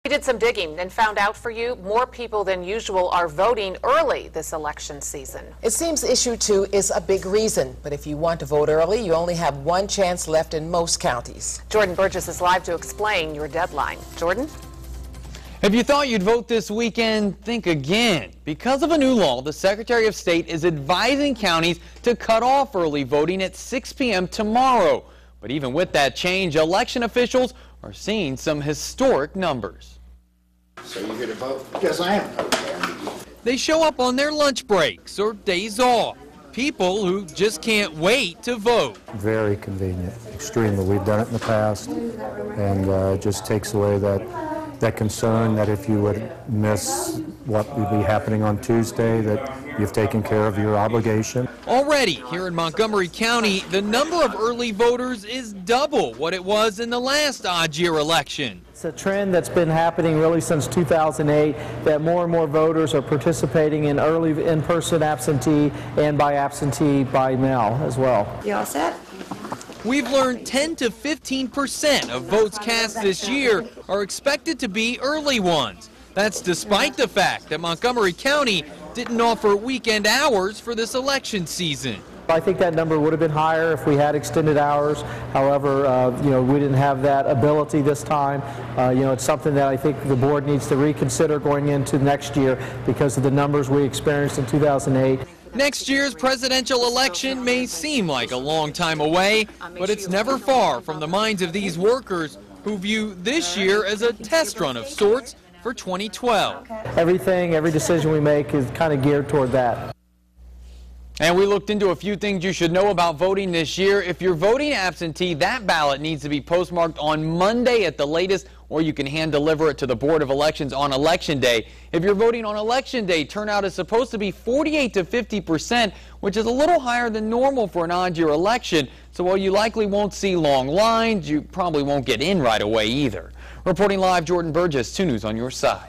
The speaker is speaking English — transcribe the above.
We did some digging and found out for you more people than usual are voting early this election season. It seems issue 2 is a big reason, but if you want to vote early, you only have one chance left in most counties. Jordan Burgess is live to explain your deadline. Jordan? If you thought you'd vote this weekend, think again. Because of a new law, the Secretary of State is advising counties to cut off early voting at 6 p.m. tomorrow. But even with that change, election officials are seeing some historic numbers. So you're going to vote? Yes, I am. Okay. They show up on their lunch breaks or days off. People who just can't wait to vote. Very convenient, extremely. We've done it in the past, and it just takes away that concern that if you would miss what would be happening on Tuesday, that you've taken care of your obligation. Already here in Montgomery County, the number of early voters is double what it was in the last odd-year election. It's a trend that's been happening really since 2008, that more and more voters are participating in early in-person absentee and by absentee by mail as well. You all set? We've learned 10 to 15% of votes cast this year are expected to be early ones. That's despite the fact that Montgomery County didn't offer weekend hours for this election season. I think that number would have been higher if we had extended hours. However, we didn't have that ability this time. It's something that I think the board needs to reconsider going into next year because of the numbers we experienced in 2008. Next year's presidential election may seem like a long time away, but it's never far from the minds of these workers who view this year as a test run of sorts for 2012. Every decision we make is kind of geared toward that. And we looked into a few things you should know about voting this year. If you're voting absentee, that ballot needs to be postmarked on Monday at the latest, or you can hand deliver it to the Board of Elections on Election Day. If you're voting on Election Day, turnout is supposed to be 48 to 50%, which is a little higher than normal for an odd-year election. So while you likely won't see long lines, you probably won't get in right away either. Reporting live, Jordan Burgess, 2 News on your side.